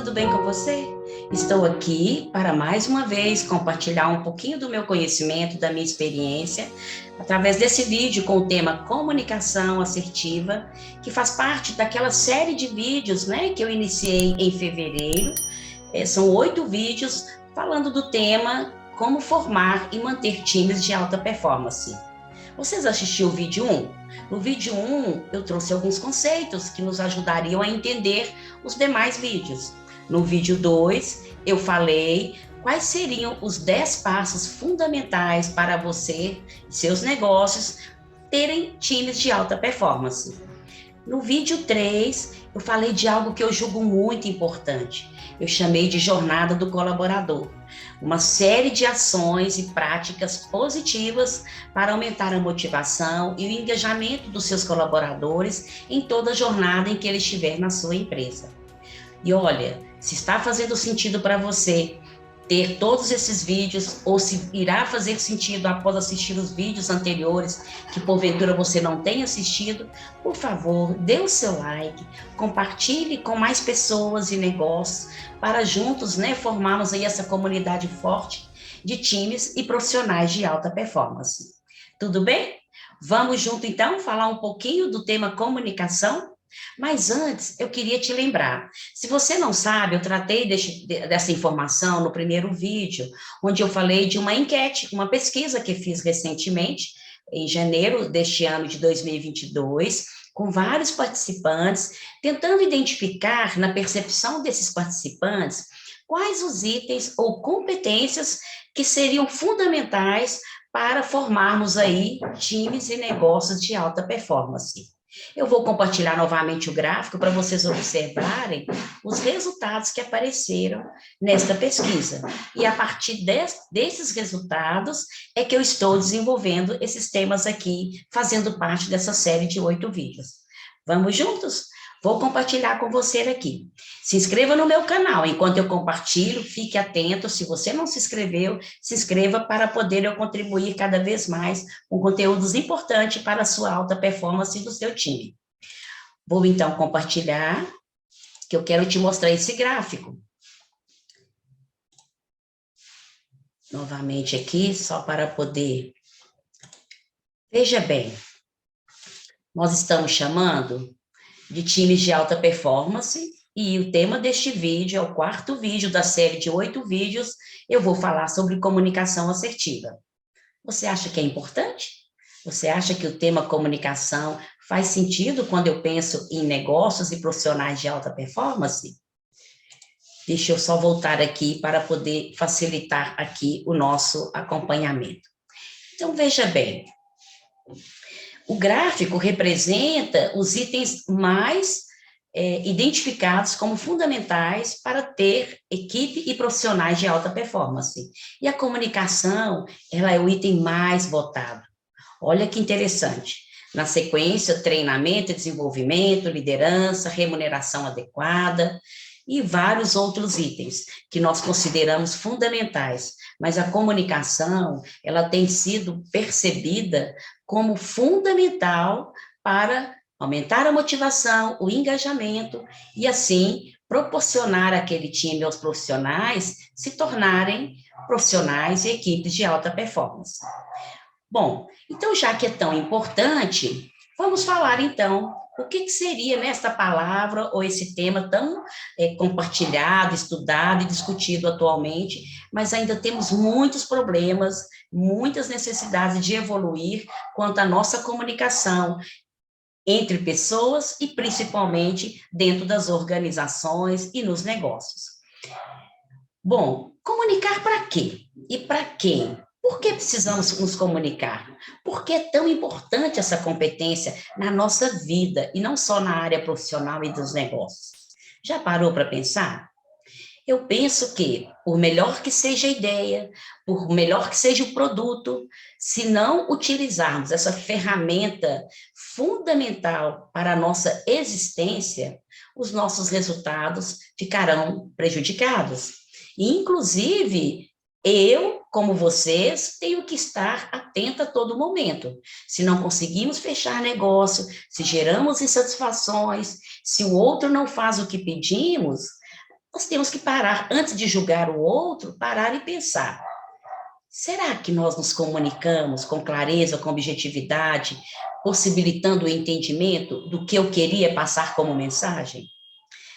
tudo bem com você? Estou aqui para mais uma vez compartilhar um pouquinho do meu conhecimento, da minha experiência, através desse vídeo com o tema comunicação assertiva, que faz parte daquela série de vídeos, né, que eu iniciei em fevereiro. São 8 vídeos falando do tema como formar e manter times de alta performance. Vocês assistiram o vídeo 1? No vídeo 1, eu trouxe alguns conceitos que nos ajudariam a entender os demais vídeos. No vídeo 2, eu falei quais seriam os 10 passos fundamentais para você e seus negócios terem times de alta performance. No vídeo 3, eu falei de algo que eu julgo muito importante. Eu chamei de jornada do colaborador. Uma série de ações e práticas positivas para aumentar a motivação e o engajamento dos seus colaboradores em toda a jornada em que ele estiver na sua empresa. E olha, se está fazendo sentido para você ter todos esses vídeos, ou se irá fazer sentido após assistir os vídeos anteriores, que porventura você não tenha assistido, por favor, dê o seu like, compartilhe com mais pessoas e negócios, para juntos, né, formarmos aí essa comunidade forte de times e profissionais de alta performance. Tudo bem? Vamos junto então falar um pouquinho do tema comunicação? Mas antes, eu queria te lembrar, se você não sabe, eu tratei dessa informação no primeiro vídeo, onde eu falei de uma enquete, uma pesquisa que fiz recentemente, em janeiro deste ano de 2022, com vários participantes, tentando identificar, na percepção desses participantes, quais os itens ou competências que seriam fundamentais para formarmos aí times e negócios de alta performance. Eu vou compartilhar novamente o gráfico para vocês observarem os resultados que apareceram nesta pesquisa. E a partir desses resultados é que eu estou desenvolvendo esses temas aqui, fazendo parte dessa série de 8 vídeos. Vamos juntos? Vou compartilhar com você aqui. Se inscreva no meu canal enquanto eu compartilho, fique atento. Se você não se inscreveu, se inscreva para poder eu contribuir cada vez mais com conteúdos importantes para a sua alta performance do seu time. Vou então compartilhar, que eu quero te mostrar esse gráfico. Novamente aqui, só para poder... Veja bem, nós estamos chamando de times de alta performance, e o tema deste vídeo é o 4º vídeo da série de 8 vídeos, eu vou falar sobre comunicação assertiva. Você acha que é importante? Você acha que o tema comunicação faz sentido quando eu penso em negócios e profissionais de alta performance? Deixa eu só voltar aqui para poder facilitar aqui o nosso acompanhamento. Então, veja bem, o gráfico representa os itens mais identificados como fundamentais para ter equipe e profissionais de alta performance. E a comunicação, ela é o item mais votado. Olha que interessante. Na sequência, treinamento e desenvolvimento, liderança, remuneração adequada e vários outros itens que nós consideramos fundamentais. Mas a comunicação, ela tem sido percebida como fundamental para aumentar a motivação, o engajamento e, assim, proporcionar àquele time aos profissionais se tornarem profissionais e equipes de alta performance. Bom, então, já que é tão importante, vamos falar, então, o que seria nesta palavra ou esse tema tão compartilhado, estudado e discutido atualmente, mas ainda temos muitos problemas, muitas necessidades de evoluir quanto à nossa comunicação entre pessoas e principalmente dentro das organizações e nos negócios. Bom, comunicar para quê? E para quem? Por que precisamos nos comunicar? Por que é tão importante essa competência na nossa vida e não só na área profissional e dos negócios? Já parou para pensar? Eu penso que, por melhor que seja a ideia, por melhor que seja o produto, se não utilizarmos essa ferramenta fundamental para a nossa existência, os nossos resultados ficarão prejudicados. E, inclusive, eu, como vocês, tenho que estar atenta a todo momento. Se não conseguimos fechar negócio, se geramos insatisfações, se o outro não faz o que pedimos, nós temos que parar, antes de julgar o outro, parar e pensar. Será que nós nos comunicamos com clareza, com objetividade, possibilitando o entendimento do que eu queria passar como mensagem?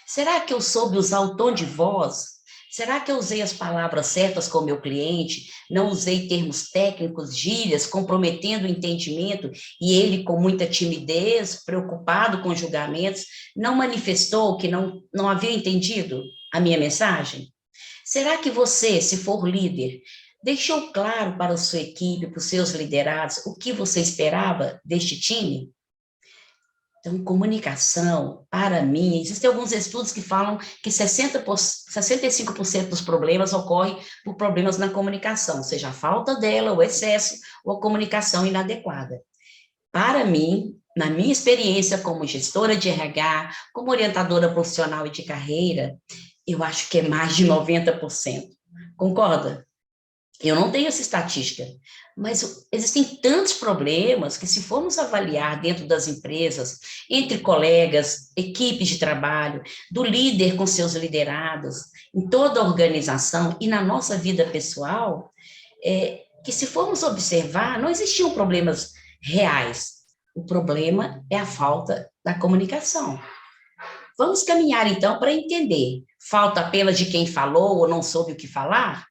Será que eu soube usar o tom de voz? Será que eu usei as palavras certas com o meu cliente? Não usei termos técnicos, gírias, comprometendo o entendimento e ele, com muita timidez, preocupado com julgamentos, não manifestou que não havia entendido a minha mensagem? Será que você, se for líder, deixou claro para a sua equipe, para os seus liderados, o que você esperava deste time? Então, comunicação, para mim, existem alguns estudos que falam que 65% dos problemas ocorrem por problemas na comunicação, seja a falta dela, o excesso, ou a comunicação inadequada. Para mim, na minha experiência como gestora de RH, como orientadora profissional e de carreira, eu acho que é mais de 90%. Concorda? Eu não tenho essa estatística, mas existem tantos problemas que, se formos avaliar dentro das empresas, entre colegas, equipes de trabalho, do líder com seus liderados, em toda a organização e na nossa vida pessoal, que, se formos observar, não existiam problemas reais. O problema é a falta da comunicação. Vamos caminhar, então, para entender. Falta apenas de quem falou ou não soube o que falar?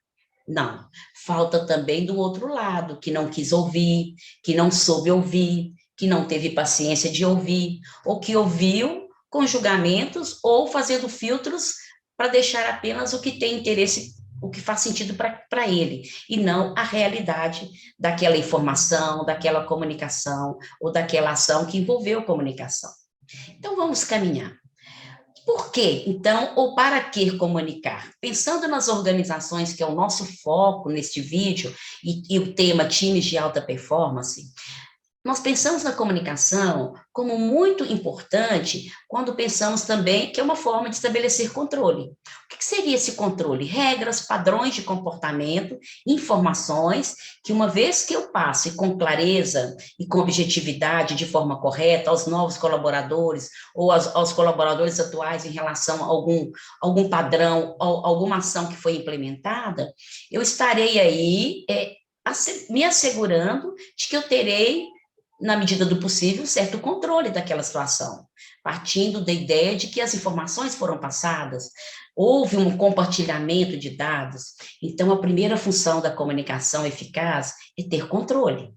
Não, falta também do outro lado, que não quis ouvir, que não soube ouvir, que não teve paciência de ouvir, ou que ouviu com julgamentos ou fazendo filtros para deixar apenas o que tem interesse, o que faz sentido para ele, e não a realidade daquela informação, daquela comunicação ou daquela ação que envolveu comunicação. Então, vamos caminhar. Por quê, então, ou para que comunicar? Pensando nas organizações, que é o nosso foco neste vídeo, e o tema times de alta performance, nós pensamos na comunicação como muito importante quando pensamos também que é uma forma de estabelecer controle. O que seria esse controle? Regras, padrões de comportamento, informações que, uma vez que eu passe com clareza e com objetividade, de forma correta, aos novos colaboradores ou aos colaboradores atuais em relação a algum padrão, alguma ação que foi implementada, eu estarei aí me assegurando de que eu terei, na medida do possível, certo controle daquela situação, partindo da ideia de que as informações foram passadas, houve um compartilhamento de dados. Então, a primeira função da comunicação eficaz é ter controle,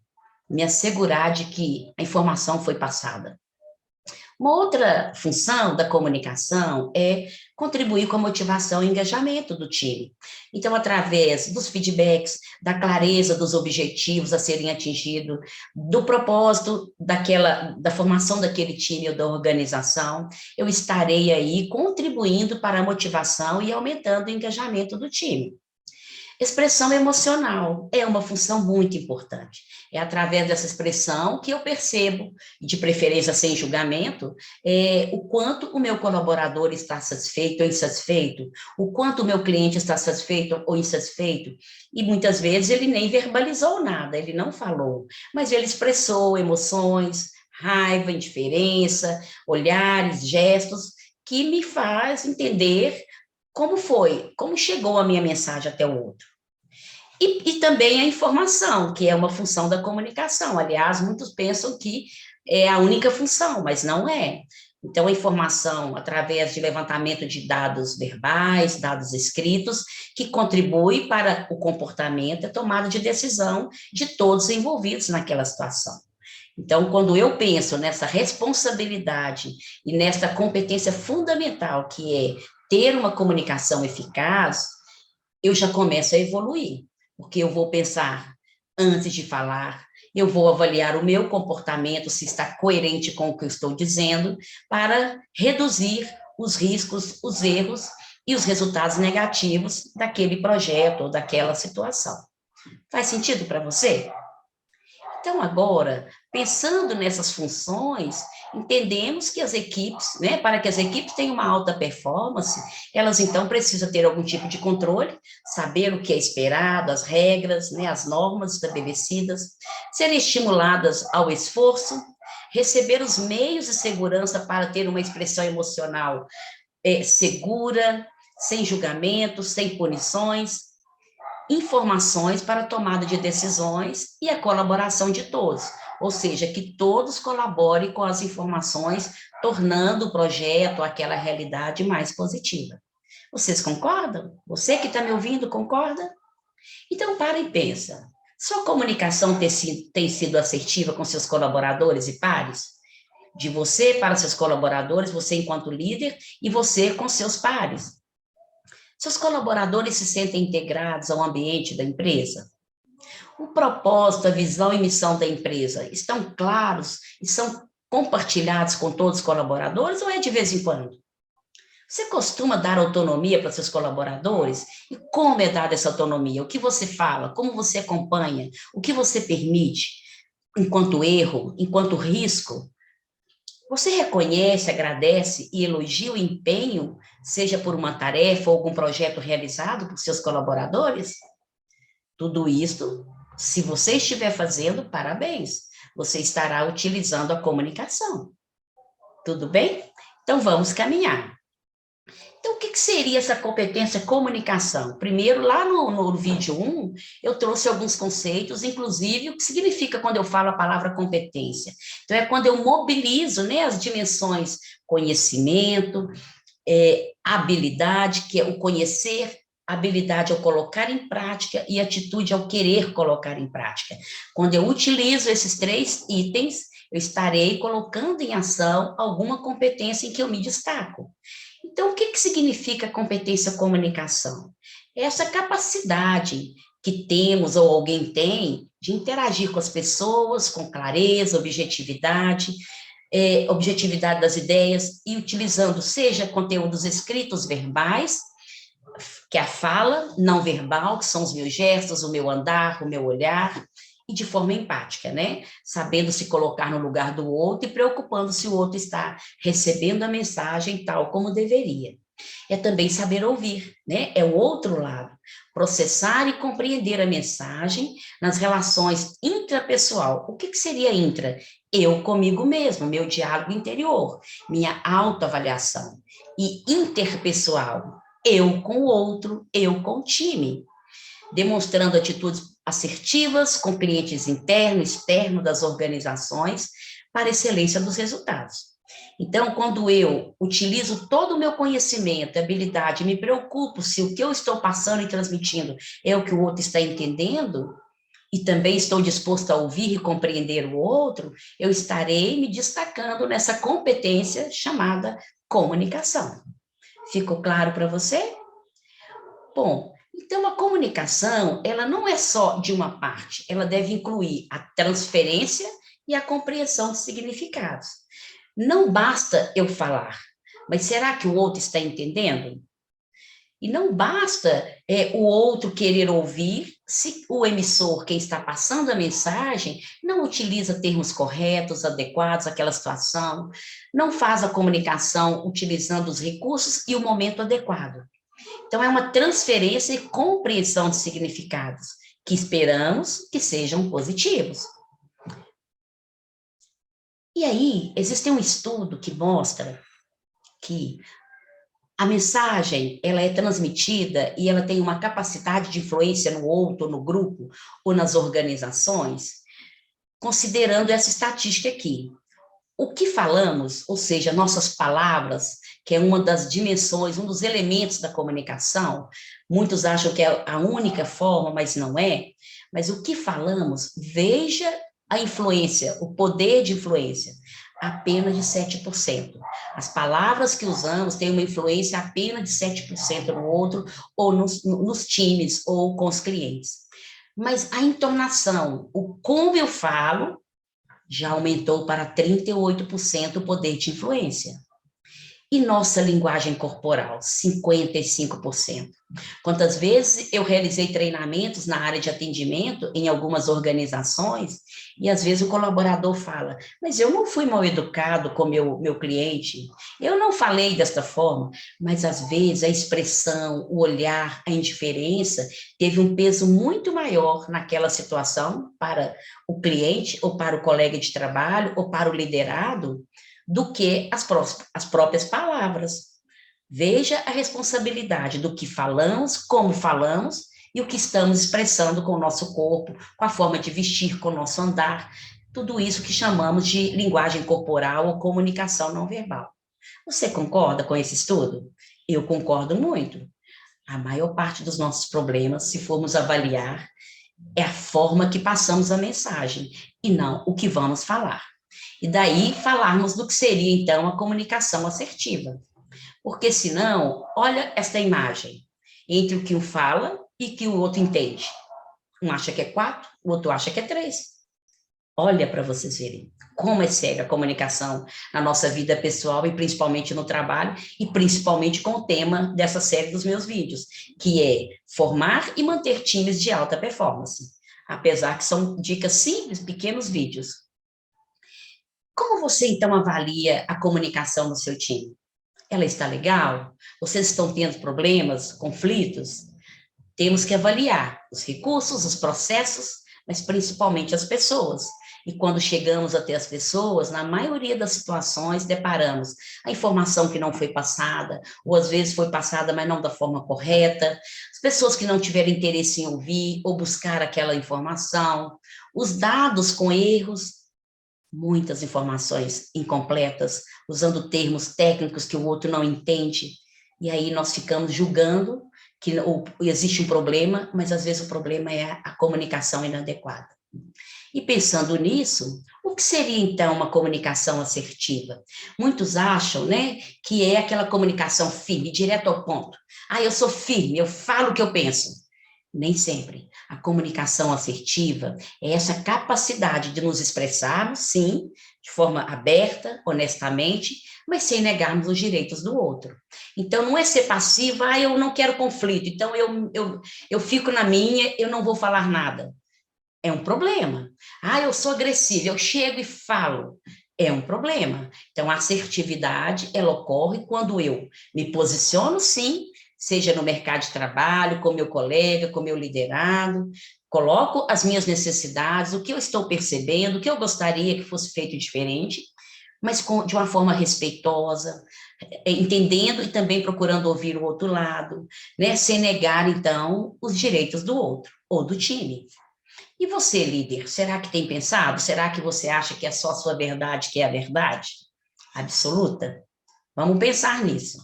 me assegurar de que a informação foi passada. Uma outra função da comunicação é contribuir com a motivação e engajamento do time. Então, através dos feedbacks, da clareza dos objetivos a serem atingidos, do propósito da formação daquele time ou da organização, eu estarei aí contribuindo para a motivação e aumentando o engajamento do time. Expressão emocional é uma função muito importante. É através dessa expressão que eu percebo, de preferência sem julgamento, o quanto o meu colaborador está satisfeito ou insatisfeito, o quanto o meu cliente está satisfeito ou insatisfeito. E muitas vezes ele nem verbalizou nada, ele não falou, mas ele expressou emoções, raiva, indiferença, olhares, gestos, que me faz entender como foi, como chegou a minha mensagem até o outro. E também a informação, que é uma função da comunicação. Aliás, muitos pensam que é a única função, mas não é. Então, a informação, através de levantamento de dados verbais, dados escritos, que contribui para o comportamento e a tomada de decisão de todos envolvidos naquela situação. Então, quando eu penso nessa responsabilidade e nessa competência fundamental, que é ter uma comunicação eficaz, eu já começo a evoluir, porque eu vou pensar antes de falar, eu vou avaliar o meu comportamento, se está coerente com o que eu estou dizendo, para reduzir os riscos, os erros e os resultados negativos daquele projeto ou daquela situação. Faz sentido para você? Então, agora, pensando nessas funções, entendemos que as equipes, né, para que as equipes tenham uma alta performance, elas então precisam ter algum tipo de controle, saber o que é esperado, as regras, né, as normas estabelecidas, serem estimuladas ao esforço, receber os meios de segurança para ter uma expressão emocional segura, sem julgamentos, sem punições, informações para a tomada de decisões e a colaboração de todos, ou seja, que todos colaborem com as informações, tornando o projeto, aquela realidade mais positiva. Vocês concordam? Você que está me ouvindo, concorda? Então, para e pensa. Sua comunicação tem sido assertiva com seus colaboradores e pares? De você para seus colaboradores, você enquanto líder, e você com seus pares. Seus colaboradores se sentem integrados ao ambiente da empresa? O propósito, a visão e missão da empresa estão claros e são compartilhados com todos os colaboradores ou é de vez em quando? Você costuma dar autonomia para seus colaboradores? E como é dada essa autonomia? O que você fala? Como você acompanha? O que você permite? Enquanto erro, enquanto risco? Você reconhece, agradece e elogia o empenho, seja por uma tarefa ou algum projeto realizado por seus colaboradores? Tudo isso, se você estiver fazendo, parabéns. Você estará utilizando a comunicação. Tudo bem? Então, vamos caminhar. Então, o que seria essa competência comunicação? Primeiro, lá no vídeo 1, eu trouxe alguns conceitos, inclusive o que significa quando eu falo a palavra competência. Então, é quando eu mobilizo, né, as dimensões conhecimento, habilidade, que é o conhecer, habilidade ao colocar em prática e atitude ao querer colocar em prática. Quando eu utilizo esses 3 itens, eu estarei colocando em ação alguma competência em que eu me destaco. Então, o que significa competência comunicação? É essa capacidade que temos ou alguém tem de interagir com as pessoas com clareza, objetividade, objetividade das ideias e utilizando, seja conteúdos escritos verbais, que é a fala não verbal, que são os meus gestos, o meu andar, o meu olhar, e de forma empática, né? Sabendo se colocar no lugar do outro e preocupando se o outro está recebendo a mensagem tal como deveria. É também saber ouvir, né? É o outro lado. Processar e compreender a mensagem nas relações intrapessoal. O que seria intra? Eu comigo mesmo, meu diálogo interior, minha autoavaliação. E interpessoal, eu com o outro, eu com o time. Demonstrando atitudes assertivas com clientes interno, externo das organizações para excelência dos resultados. Então, quando eu utilizo todo o meu conhecimento, habilidade, me preocupo se o que eu estou passando e transmitindo é o que o outro está entendendo, e também estou disposto a ouvir e compreender o outro, eu estarei me destacando nessa competência chamada comunicação. Ficou claro para você? Bom, então a comunicação, ela não é só de uma parte, ela deve incluir a transferência e a compreensão de significados. Não basta eu falar, mas será que o outro está entendendo? E não basta o outro querer ouvir se o emissor, quem está passando a mensagem, não utiliza termos corretos, adequados àquela situação, não faz a comunicação utilizando os recursos e o momento adequado. Então, é uma transferência e compreensão de significados, que esperamos que sejam positivos. E aí, existe um estudo que mostra que a mensagem, ela é transmitida e ela tem uma capacidade de influência no outro, no grupo ou nas organizações, considerando essa estatística aqui. O que falamos, ou seja, nossas palavras, que é uma das dimensões, um dos elementos da comunicação, muitos acham que é a única forma, mas não é. Mas o que falamos, veja a influência, o poder de influência, apenas de 7%. As palavras que usamos têm uma influência apenas de 7% no outro, ou nos times, ou com os clientes. Mas a entonação, o como eu falo, já aumentou para 38% o poder de influência. E nossa linguagem corporal, 55%. Quantas vezes eu realizei treinamentos na área de atendimento em algumas organizações, e às vezes o colaborador fala, mas eu não fui mal educado com meu cliente, eu não falei desta forma, mas às vezes a expressão, o olhar, a indiferença teve um peso muito maior naquela situação para o cliente, ou para o colega de trabalho, ou para o liderado, do que as próprias palavras. Veja a responsabilidade do que falamos, como falamos e o que estamos expressando com o nosso corpo, com a forma de vestir, com o nosso andar, tudo isso que chamamos de linguagem corporal ou comunicação não verbal. Você concorda com esse estudo? Eu concordo muito. A maior parte dos nossos problemas, se formos avaliar, é a forma que passamos a mensagem e não o que vamos falar. E daí falarmos do que seria, então, a comunicação assertiva. Porque senão, olha esta imagem, entre o que um fala e que o outro entende. Um acha que é 4, o outro acha que é 3. Olha para vocês verem como é séria a comunicação na nossa vida pessoal e principalmente no trabalho e principalmente com o tema dessa série dos meus vídeos, que é formar e manter times de alta performance. Apesar que são dicas simples, pequenos vídeos. Como você então avalia a comunicação no seu time? Ela está legal? Vocês estão tendo problemas, conflitos? Temos que avaliar os recursos, os processos, mas principalmente as pessoas. E quando chegamos até as pessoas, na maioria das situações, deparamos a informação que não foi passada, ou às vezes foi passada, mas não da forma correta, as pessoas que não tiveram interesse em ouvir ou buscar aquela informação, os dados com erros, muitas informações incompletas, usando termos técnicos que o outro não entende, e aí nós ficamos julgando que existe um problema, mas às vezes o problema é a comunicação inadequada. E pensando nisso, o que seria então uma comunicação assertiva? Muitos acham, né, que é aquela comunicação firme, direto ao ponto. Ah, eu sou firme, eu falo o que eu penso. Nem sempre. A comunicação assertiva é essa capacidade de nos expressarmos, sim, de forma aberta, honestamente, mas sem negarmos os direitos do outro. Então, não é ser passiva, ah, eu não quero conflito, então eu fico na minha, eu não vou falar nada. É um problema. Ah, eu sou agressiva, eu chego e falo. É um problema. Então, a assertividade, ela ocorre quando eu me posiciono, sim, seja no mercado de trabalho, com meu colega, com meu liderado, coloco as minhas necessidades, o que eu estou percebendo, o que eu gostaria que fosse feito diferente, mas de uma forma respeitosa, entendendo e também procurando ouvir o outro lado, né, sem negar, então, os direitos do outro ou do time. E você, líder, será que tem pensado? Será que você acha que é só a sua verdade que é a verdade absoluta? Vamos pensar nisso.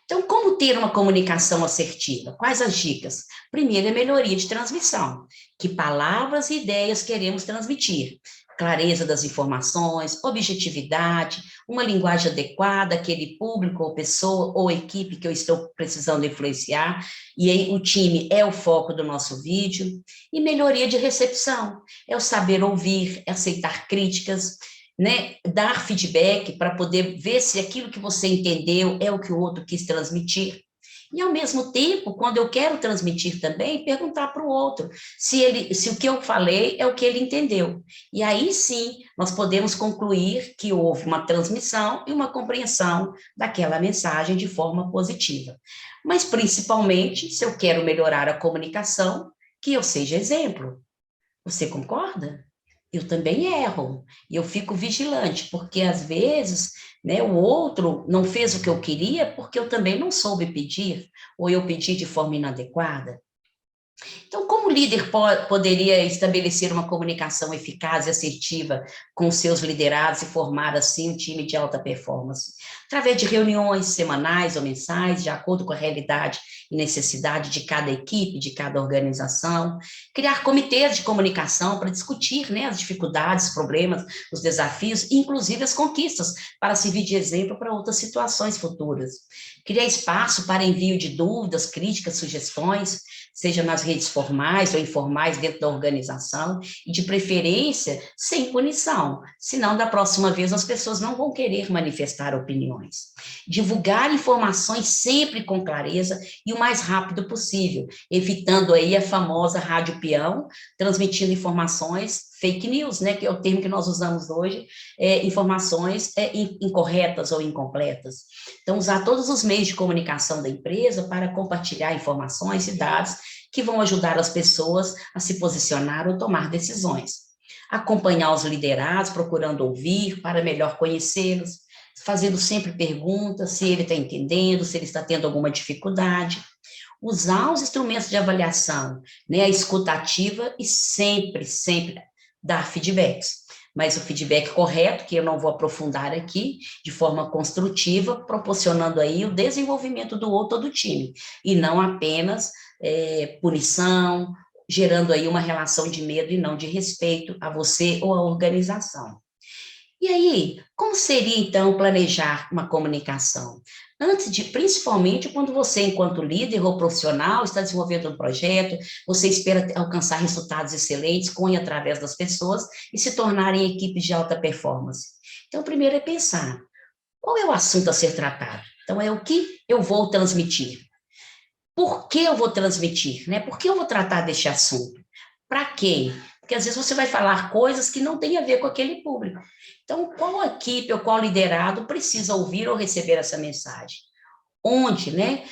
Então, como ter uma comunicação assertiva? Quais as dicas? Primeiro é melhoria de transmissão. Que palavras e ideias queremos transmitir? Clareza das informações, objetividade, uma linguagem adequada àquele público ou pessoa ou equipe que eu estou precisando influenciar, e aí o time é o foco do nosso vídeo. E melhoria de recepção, é o saber ouvir, é aceitar críticas, né, dar feedback para poder ver se aquilo que você entendeu é o que o outro quis transmitir. E, ao mesmo tempo, quando eu quero transmitir também, perguntar para o outro se o que eu falei é o que ele entendeu. E aí sim, nós podemos concluir que houve uma transmissão e uma compreensão daquela mensagem de forma positiva. Mas, principalmente, se eu quero melhorar a comunicação, que eu seja exemplo. Você concorda? Eu também erro, e eu fico vigilante, porque às vezes, né, o outro não fez o que eu queria porque eu também não soube pedir, ou eu pedi de forma inadequada. Então, como o líder poderia estabelecer uma comunicação eficaz e assertiva com seus liderados e formar, assim, um time de alta performance? Através de reuniões semanais ou mensais, de acordo com a realidade e necessidade de cada equipe, de cada organização. Criar comitês de comunicação para discutir, né, as dificuldades, os problemas, os desafios, inclusive as conquistas, para servir de exemplo para outras situações futuras. Criar espaço para envio de dúvidas, críticas, sugestões, seja nas redes formais ou informais dentro da organização, e de preferência sem punição, senão da próxima vez as pessoas não vão querer manifestar opiniões. Divulgar informações sempre com clareza e o mais rápido possível, evitando aí a famosa rádio peão, transmitindo informações fake news, né, que é o termo que nós usamos hoje, informações incorretas ou incompletas. Então, usar todos os meios de comunicação da empresa para compartilhar informações e dados que vão ajudar as pessoas a se posicionar ou tomar decisões. Acompanhar os liderados, procurando ouvir para melhor conhecê-los, fazendo sempre perguntas, se ele está entendendo, se ele está tendo alguma dificuldade. Usar os instrumentos de avaliação, né, a escuta ativa e sempre dar feedbacks. Mas o feedback correto, que eu não vou aprofundar aqui, de forma construtiva, proporcionando aí o desenvolvimento do outro ou do time, e não apenas punição, gerando aí uma relação de medo e não de respeito a você ou à organização. E aí, como seria então planejar uma comunicação? Antes de, principalmente quando você, enquanto líder ou profissional, está desenvolvendo um projeto, você espera alcançar resultados excelentes com e através das pessoas e se tornarem equipes de alta performance. Então, primeiro é pensar, qual é o assunto a ser tratado? Então, é o que eu vou transmitir. Por que eu vou transmitir? Né? Por que eu vou tratar deste assunto? Para quem? Porque às vezes você vai falar coisas que não têm a ver com aquele público. Então, qual equipe ou qual liderado precisa ouvir ou receber essa mensagem? Onde, né?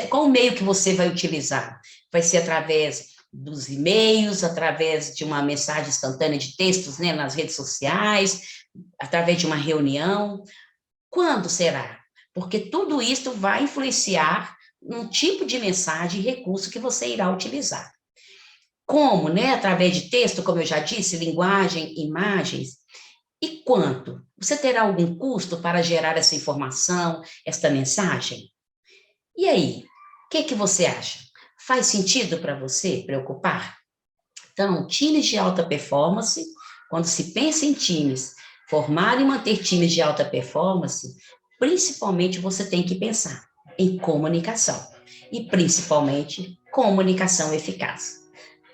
Qual o meio que você vai utilizar? Vai ser através dos e-mails, através de uma mensagem instantânea de textos, né, nas redes sociais, através de uma reunião? Quando será? Porque tudo isso vai influenciar no tipo de mensagem e recurso que você irá utilizar. Como, né? Através de texto, como eu já disse, linguagem, imagens. E quanto? Você terá algum custo para gerar essa informação, esta mensagem? E aí, o que você acha? Faz sentido para você preocupar? Então, times de alta performance, quando se pensa em times, formar e manter times de alta performance, principalmente você tem que pensar em comunicação. E principalmente, comunicação eficaz.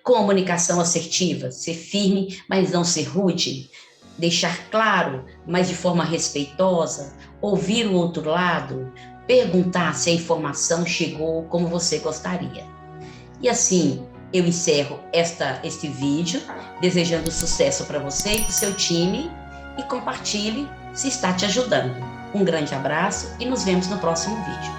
Comunicação assertiva, ser firme, mas não ser rude, deixar claro, mas de forma respeitosa, ouvir o outro lado, perguntar se a informação chegou como você gostaria. E assim, eu encerro este vídeo, desejando sucesso para você e para o seu time, e compartilhe se está te ajudando. Um grande abraço e nos vemos no próximo vídeo.